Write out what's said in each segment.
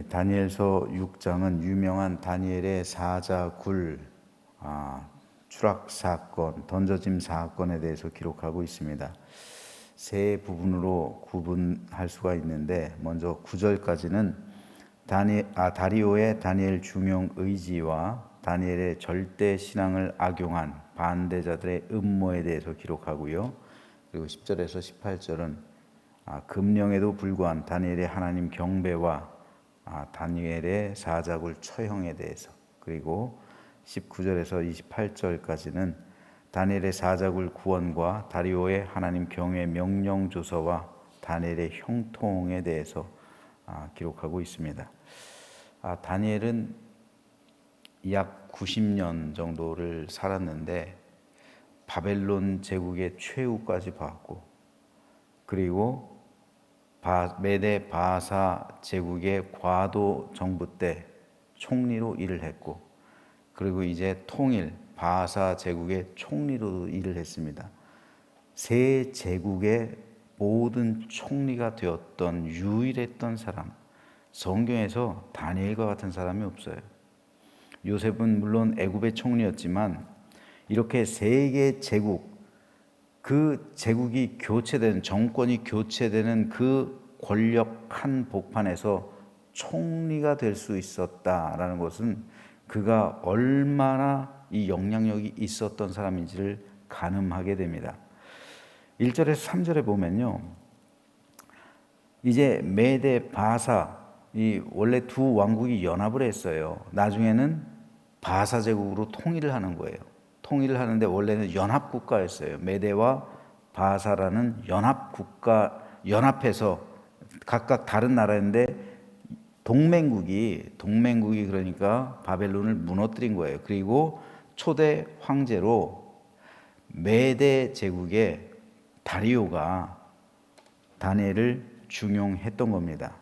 다니엘서 6장은 유명한 다니엘의 사자굴 추락 사건, 던져짐 사건에 대해서 기록하고 있습니다. 세 부분으로 구분할 수가 있는데, 먼저 9절까지는 다리오의 다니엘 중용 의지와 다니엘의 절대 신앙을 악용한 반대자들의 음모에 대해서 기록하고요. 그리고 10절에서 18절은 금령에도 불구한 다니엘의 하나님 경배와 다니엘의 사자굴 처형에 대해서, 그리고 19절에서 28절까지는 다니엘의 사자굴 구원과 다리오의 하나님 경외 명령 조서와 다니엘의 형통에 대해서 기록하고 있습니다. 다니엘은 약 90년 정도를 살았는데 바벨론 제국의 최후까지 봤고, 그리고 메대 바사 제국의 과도 정부 때 총리로 일을 했고, 그리고 이제 통일 바사 제국의 총리로 일을 했습니다. 세 제국의 모든 총리가 되었던 유일했던 사람, 성경에서 다니엘과 같은 사람이 없어요. 요셉은 물론 애굽의 총리였지만 이렇게 세 개의 제국, 그 제국이 교체되는, 정권이 교체되는 그 권력 한복판에서 총리가 될 수 있었다라는 것은 그가 얼마나 이 영향력이 있었던 사람인지를 가늠하게 됩니다. 1절에서 3절에 보면요, 이제 메대 바사, 이 원래 두 왕국이 연합을 했어요. 나중에는 바사 제국으로 통일을 하는 거예요. 통일을 하는데 원래는 연합국가였어요. 메대와 바사라는 연합국가, 연합해서 각각 다른 나라인데 동맹국이 그러니까 바벨론을 무너뜨린 거예요. 그리고 초대 황제로 메대 제국의 다리오가 다니엘을 중용했던 겁니다.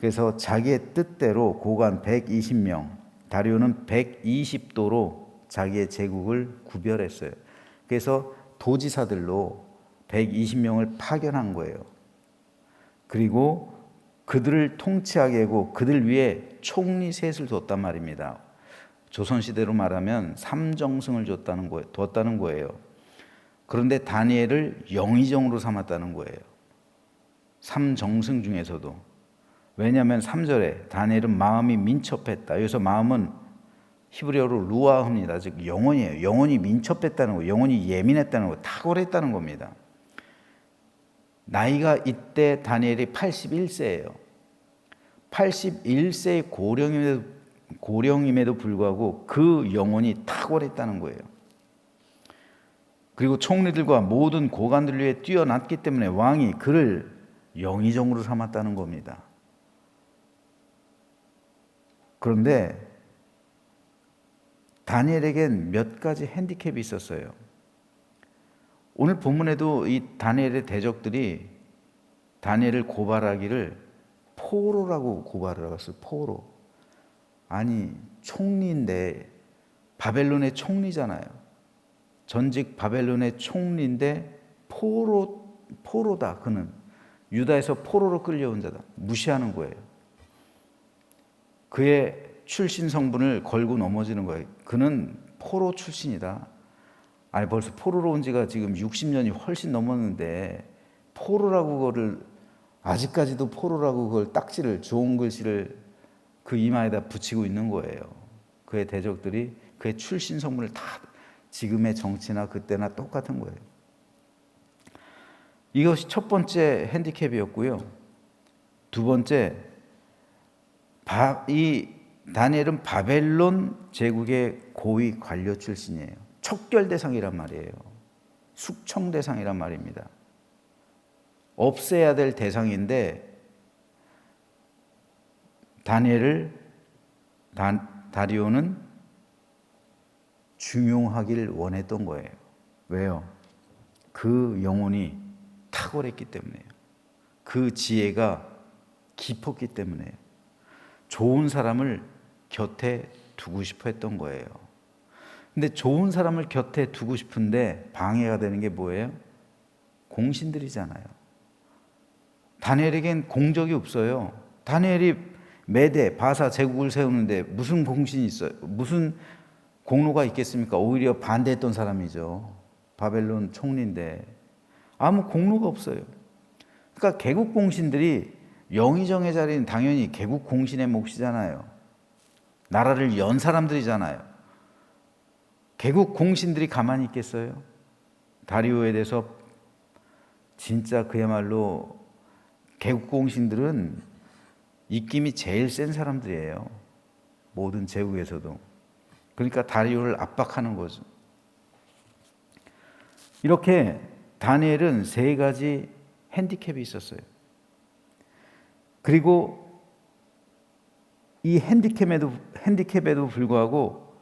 그래서 자기의 뜻대로 고관 120명, 다리오는 120도로 자기의 제국을 구별했어요. 그래서 도지사들로 120명을 파견한 거예요. 그리고 그들을 통치하게 하고 그들 위에 총리 셋을 뒀단 말입니다. 조선시대로 말하면 삼정승을 뒀다는 거예요. 그런데 다니엘을 영의정으로 삼았다는 거예요. 삼정승 중에서도. 왜냐하면 3절에 다니엘은 마음이 민첩했다. 여기서 마음은 히브리어로 루아흐입니다. 즉 영혼이에요. 영혼이 민첩했다는 거예요. 영혼이 예민했다는 거예요. 탁월했다는 겁니다. 나이가 이때 다니엘이 81세예요. 81세의 고령임에도 불구하고 그 영혼이 탁월했다는 거예요. 그리고 총리들과 모든 고관들 위에 뛰어났기 때문에 왕이 그를 영의정으로 삼았다는 겁니다. 그런데 다니엘에겐 몇 가지 핸디캡이 있었어요. 오늘 본문에도 이 다니엘의 대적들이 다니엘을 고발하기를 포로라고 고발을 하셨어요. 포로. 아니, 총리인데, 바벨론의 총리잖아요. 전직 바벨론의 총리인데 포로다. 그는 유다에서 포로로 끌려온 자다. 무시하는 거예요. 그의 출신 성분을 걸고 넘어지는 거예요. 그는 포로 출신이다. 아니, 벌써 포로로 온 지가 지금 60년이 훨씬 넘었는데 포로라고 그거를, 아직까지도 포로라고 그걸 딱지를, 좋은 글씨를 그 이마에다 붙이고 있는 거예요. 그의 대적들이 그의 출신 성분을 다, 지금의 정치나 그때나 똑같은 거예요. 이것이 첫 번째 핸디캡이었고요. 두 번째, 이 다니엘은 바벨론 제국의 고위 관료 출신이에요. 척결 대상이란 말이에요. 숙청 대상이란 말입니다. 없애야 될 대상인데 다리오는 중용하기를 원했던 거예요. 왜요? 그 영혼이 탁월했기 때문에요. 그 지혜가 깊었기 때문에요. 좋은 사람을 곁에 두고 싶어 했던 거예요. 근데 좋은 사람을 곁에 두고 싶은데 방해가 되는 게 뭐예요? 공신들이잖아요. 다니엘에겐 공적이 없어요. 다니엘이 메대, 바사 제국을 세우는데 무슨 공신이 있어요? 무슨 공로가 있겠습니까? 오히려 반대했던 사람이죠. 바벨론 총리인데 아무 공로가 없어요. 그러니까 개국 공신들이 영의정의 자리는 당연히 개국 공신의 몫이잖아요. 나라를 연 사람들이잖아요. 개국 공신들이 가만히 있겠어요? 다리오에 대해서 진짜 그야말로 개국 공신들은 입김이 제일 센 사람들이에요. 모든 제국에서도. 그러니까 다리오를 압박하는 거죠. 이렇게 다니엘은 세 가지 핸디캡이 있었어요. 그리고 이 핸디캡에도 불구하고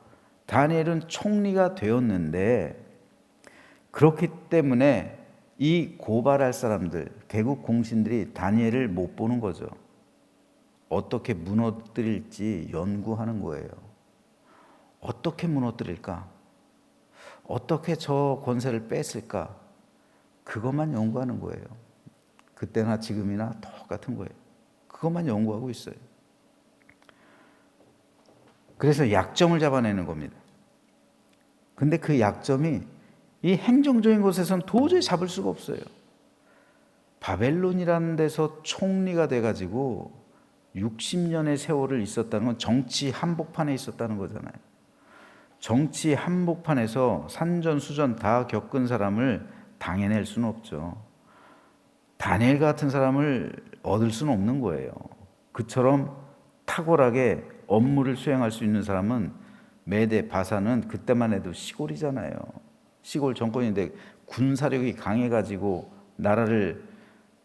다니엘은 총리가 되었는데 그렇기 때문에 이 고발할 사람들, 개국 공신들이 다니엘을 못 보는 거죠. 어떻게 무너뜨릴지 연구하는 거예요. 어떻게 무너뜨릴까? 어떻게 저 권세를 뺐을까? 그것만 연구하는 거예요. 그때나 지금이나 똑같은 거예요. 그것만 연구하고 있어요. 그래서 약점을 잡아내는 겁니다. 근데 그 약점이 이 행정적인 곳에서는 도저히 잡을 수가 없어요. 바벨론이라는 데서 총리가 돼가지고 60년의 세월을 있었다는 건 정치 한복판에 있었다는 거잖아요. 정치 한복판에서 산전수전 다 겪은 사람을 당해낼 수는 없죠. 다니엘 같은 사람을 얻을 수는 없는 거예요. 그처럼 탁월하게 업무를 수행할 수 있는 사람은 메대 바사는 그때만 해도 시골이잖아요. 시골 정권인데 군사력이 강해가지고 나라를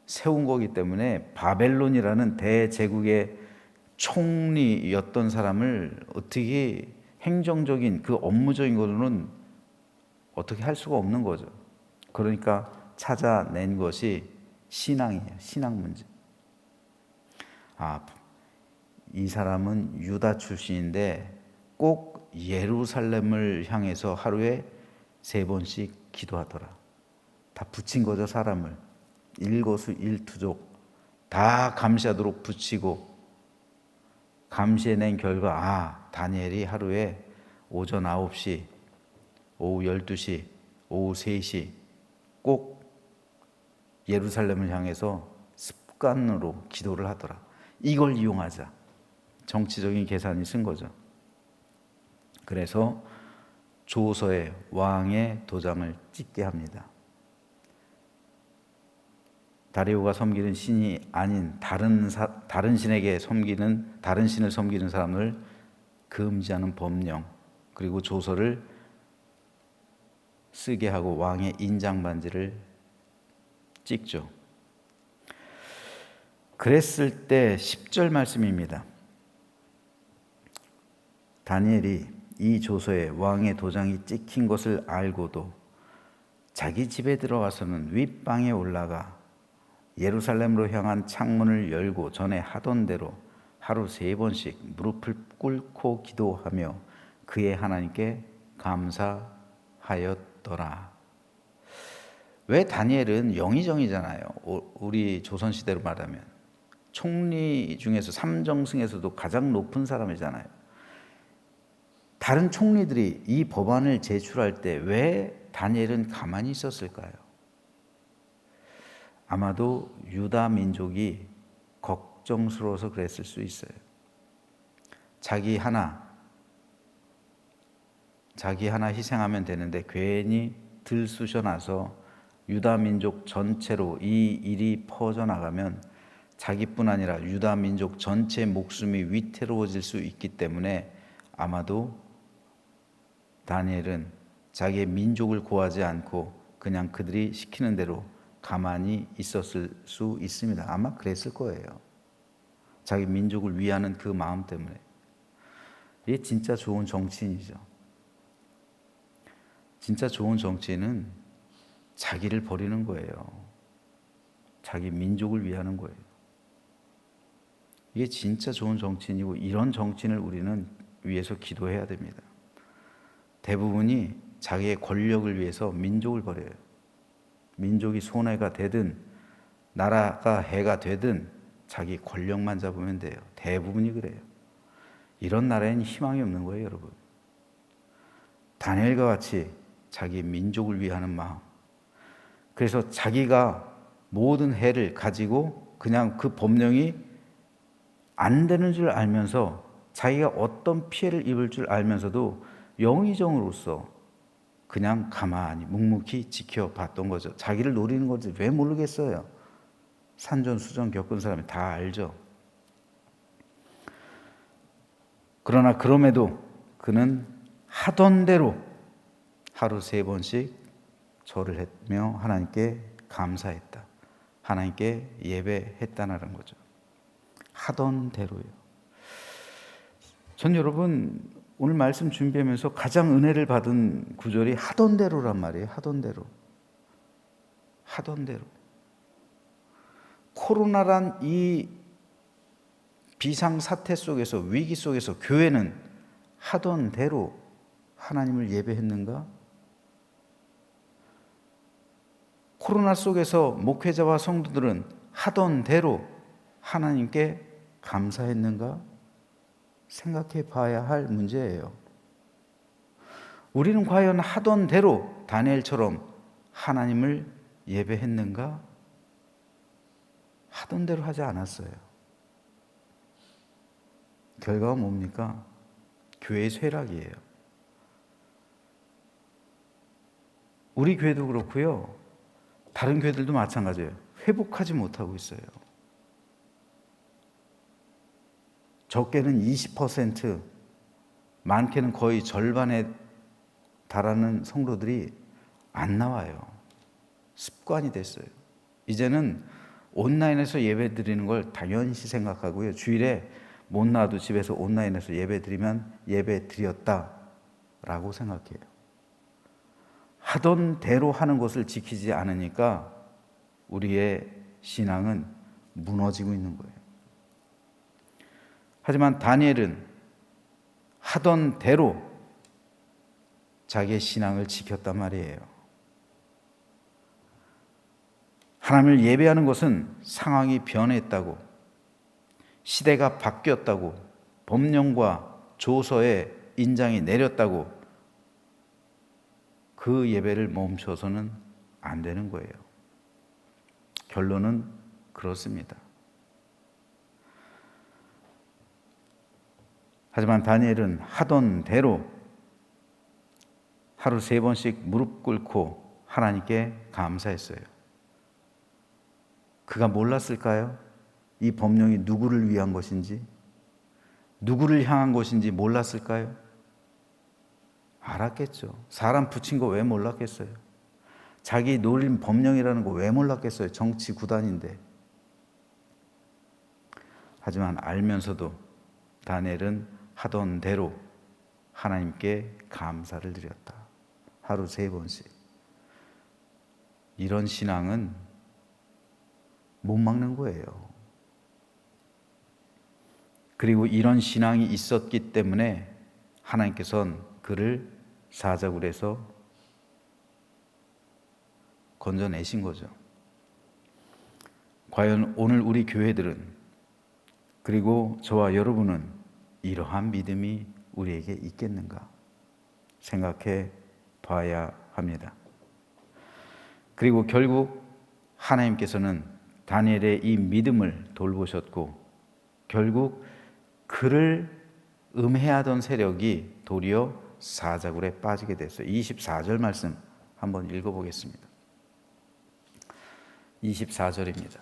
세운 거기 때문에 바벨론이라는 대제국의 총리였던 사람을 어떻게 행정적인 그 업무적인 거로는 어떻게 할 수가 없는 거죠. 그러니까 찾아낸 것이 신앙이에요. 신앙 문제. 이 사람은 유다 출신인데 꼭 예루살렘을 향해서 하루에 3번씩 기도하더라. 다 붙인 거죠, 사람을. 일거수일투족 다 감시하도록 붙이고 감시해낸 결과 다니엘이 하루에 오전 9시, 오후 12시, 오후 3시 꼭 예루살렘을 향해서 습관으로 기도를 하더라. 이걸 이용하자. 정치적인 계산이 쓴 거죠. 그래서 조서에 왕의 도장을 찍게 합니다. 다리오가 섬기는 신이 아닌 다른 신에게 섬기는 다른 신을 섬기는 사람을 금지하는 법령, 그리고 조서를 쓰게 하고 왕의 인장 반지를 찍죠. 그랬을 때 10절 말씀입니다. 다니엘이 이 조서에 왕의 도장이 찍힌 것을 알고도 자기 집에 들어가서는 윗방에 올라가 예루살렘으로 향한 창문을 열고 전에 하던 대로 하루 3번씩 무릎을 꿇고 기도하며 그의 하나님께 감사하였더라. 왜 다니엘은 영의정이잖아요. 우리 조선시대로 말하면 총리 중에서 삼정승에서도 가장 높은 사람이잖아요. 다른 총리들이 이 법안을 제출할 때 왜 다니엘은 가만히 있었을까요? 아마도 유다 민족이 걱정스러워서 그랬을 수 있어요. 자기 하나 희생하면 되는데 괜히 들쑤셔나서 유다 민족 전체로 이 일이 퍼져나가면 자기뿐 아니라 유다 민족 전체의 목숨이 위태로워질 수 있기 때문에 아마도 다니엘은 자기의 민족을 고하지 않고 그냥 그들이 시키는 대로 가만히 있었을 수 있습니다. 아마 그랬을 거예요. 자기 민족을 위하는 그 마음 때문에. 이게 진짜 좋은 정치인이죠. 진짜 좋은 정치인은 자기를 버리는 거예요. 자기 민족을 위하는 거예요. 이게 진짜 좋은 정치인이고 이런 정치인을 우리는 위해서 기도해야 됩니다. 대부분이 자기의 권력을 위해서 민족을 버려요. 민족이 손해가 되든 나라가 해가 되든 자기 권력만 잡으면 돼요. 대부분이 그래요. 이런 나라에는 희망이 없는 거예요, 여러분. 다니엘과 같이 자기 민족을 위하는 마음. 그래서 자기가 모든 해를 가지고 그냥 그 법령이 안 되는 줄 알면서 자기가 어떤 피해를 입을 줄 알면서도 영의정으로서 그냥 가만히 묵묵히 지켜봤던 거죠. 자기를 노리는 건지 왜 모르겠어요. 산전수전 겪은 사람이 다 알죠. 그러나 그럼에도 그는 하던 대로 하루 3번씩 절을 했며 하나님께 감사했다. 하나님께 예배했다는 거죠. 하던 대로요. 전 여러분 오늘 말씀 준비하면서 가장 은혜를 받은 구절이 하던 대로란 말이에요. 하던 대로. 하던 대로. 코로나란 이 비상사태 속에서, 위기 속에서 교회는 하던 대로 하나님을 예배했는가? 코로나 속에서 목회자와 성도들은 하던 대로 하나님께 감사했는가? 생각해 봐야 할 문제예요. 우리는 과연 하던 대로 다니엘처럼 하나님을 예배했는가? 하던 대로 하지 않았어요. 결과가 뭡니까? 교회의 쇠락이에요. 우리 교회도 그렇고요. 다른 교회들도 마찬가지예요. 회복하지 못하고 있어요. 적게는 20%, 많게는 거의 절반에 달하는 성도들이 안 나와요. 습관이 됐어요. 이제는 온라인에서 예배 드리는 걸 당연시 생각하고요. 주일에 못 나와도 집에서 온라인에서 예배 드리면 예배 드렸다라고 생각해요. 하던 대로 하는 것을 지키지 않으니까 우리의 신앙은 무너지고 있는 거예요. 하지만 다니엘은 하던 대로 자기의 신앙을 지켰단 말이에요. 하나님을 예배하는 것은 상황이 변했다고, 시대가 바뀌었다고, 법령과 조서의 인장이 내렸다고 그 예배를 멈춰서는 안 되는 거예요. 결론은 그렇습니다. 하지만 다니엘은 하던 대로 하루 3번씩 무릎 꿇고 하나님께 감사했어요. 그가 몰랐을까요? 이 법령이 누구를 위한 것인지, 누구를 향한 것인지 몰랐을까요? 알았겠죠. 사람 붙인 거 왜 몰랐겠어요? 자기 노린 법령이라는 거 왜 몰랐겠어요? 정치 구단인데. 하지만 알면서도 다니엘은 하던 대로 하나님께 감사를 드렸다. 하루 3번씩. 이런 신앙은 못 막는 거예요. 그리고 이런 신앙이 있었기 때문에 하나님께서는 그를 사자굴에서 건져내신 거죠. 과연 오늘 우리 교회들은, 그리고 저와 여러분은 이러한 믿음이 우리에게 있겠는가 생각해 봐야 합니다. 그리고 결국 하나님께서는 다니엘의 이 믿음을 돌보셨고, 결국 그를 음해하던 세력이 도리어 사자굴에 빠지게 됐어요. 24절 말씀 한번 읽어보겠습니다. 24절입니다.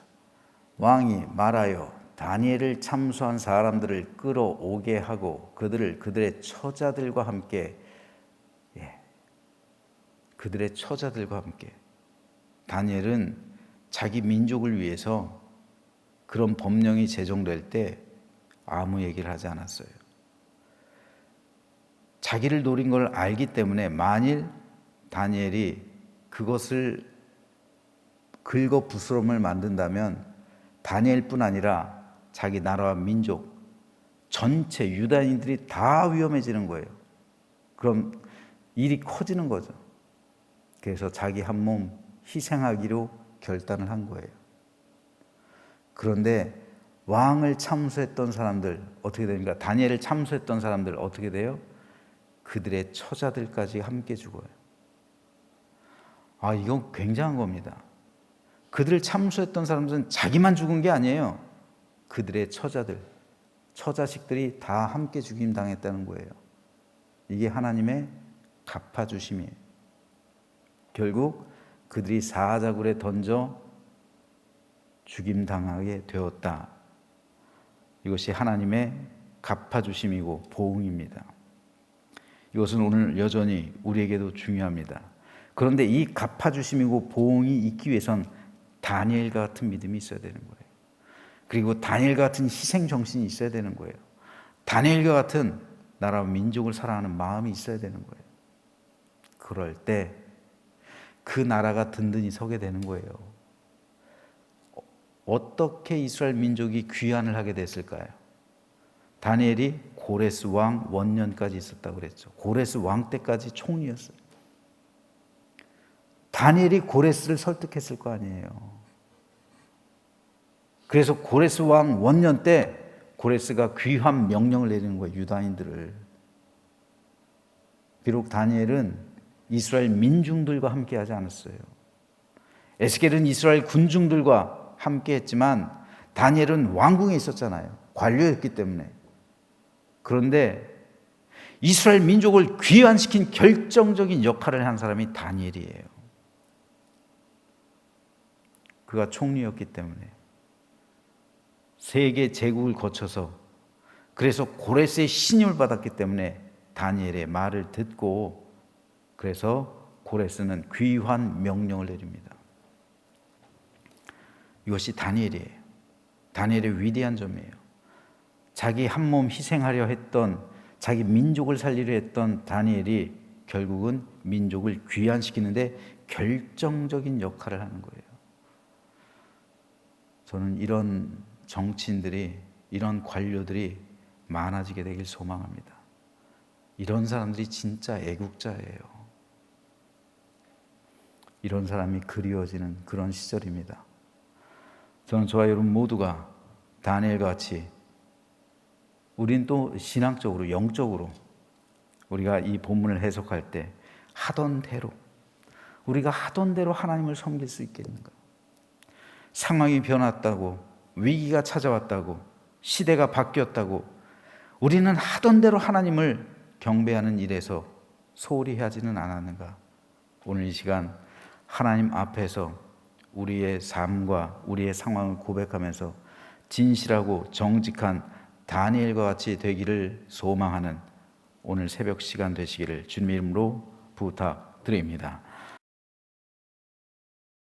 왕이 말하여 다니엘을 참수한 사람들을 끌어오게 하고 그들을 그들의 처자들과 함께, 그들의 처자들과 함께. 다니엘은 자기 민족을 위해서 그런 법령이 제정될 때 아무 얘기를 하지 않았어요. 자기를 노린 걸 알기 때문에 만일 다니엘이 그것을 긁어 부스럼을 만든다면 다니엘뿐 아니라 자기 나라와 민족 전체 유다인들이 다 위험해지는 거예요. 그럼 일이 커지는 거죠. 그래서 자기 한 몸 희생하기로 결단을 한 거예요. 그런데 왕을 참수했던 사람들 어떻게 됩니까? 다니엘을 참수했던 사람들 어떻게 돼요? 그들의 처자들까지 함께 죽어요. 이건 굉장한 겁니다. 그들을 참수했던 사람들은 자기만 죽은 게 아니에요. 그들의 처자식들이 다 함께 죽임 당했다는 거예요. 이게 하나님의 갚아주심이에요. 결국 그들이 사자굴에 던져 죽임 당하게 되었다. 이것이 하나님의 갚아주심이고 보응입니다. 이것은 오늘 여전히 우리에게도 중요합니다. 그런데 이 갚아주심이고 보응이 있기 위해선 다니엘과 같은 믿음이 있어야 되는 거예요. 그리고 다니엘과 같은 희생 정신이 있어야 되는 거예요. 다니엘과 같은 나라와 민족을 사랑하는 마음이 있어야 되는 거예요. 그럴 때 그 나라가 든든히 서게 되는 거예요. 어떻게 이스라엘 민족이 귀환을 하게 됐을까요? 다니엘이 고레스 왕 원년까지 있었다고 그랬죠. 고레스 왕 때까지 총리였어요. 다니엘이 고레스를 설득했을 거 아니에요. 그래서 고레스 왕 원년 때 고레스가 귀환 명령을 내리는 거예요. 유다인들을. 비록 다니엘은 이스라엘 민중들과 함께 하지 않았어요. 에스겔은 이스라엘 군중들과 함께 했지만 다니엘은 왕궁에 있었잖아요. 관료였기 때문에. 그런데 이스라엘 민족을 귀환시킨 결정적인 역할을 한 사람이 다니엘이에요. 그가 총리였기 때문에 세계 제국을 거쳐서 그래서 고레스의 신임을 받았기 때문에 다니엘의 말을 듣고 그래서 고레스는 귀환 명령을 내립니다. 이것이 다니엘이에요. 다니엘의 위대한 점이에요. 자기 한 몸 희생하려 했던 자기 민족을 살리려 했던 다니엘이 결국은 민족을 귀환시키는데 결정적인 역할을 하는 거예요. 저는 이런 정치인들이 이런 관료들이 많아지게 되길 소망합니다. 이런 사람들이 진짜 애국자예요. 이런 사람이 그리워지는 그런 시절입니다. 저는 저와 여러분 모두가 다니엘과 같이 우린 또 신앙적으로 영적으로 우리가 이 본문을 해석할 때 우리가 하던 대로 하나님을 섬길 수 있겠는가? 상황이 변했다고 위기가 찾아왔다고 시대가 바뀌었다고 우리는 하던 대로 하나님을 경배하는 일에서 소홀히 하지는 않았는가? 오늘 이 시간 하나님 앞에서 우리의 삶과 우리의 상황을 고백하면서 진실하고 정직한 다니엘과 같이 되기를 소망하는 오늘 새벽 시간 되시기를 주님의 이름으로 부탁드립니다.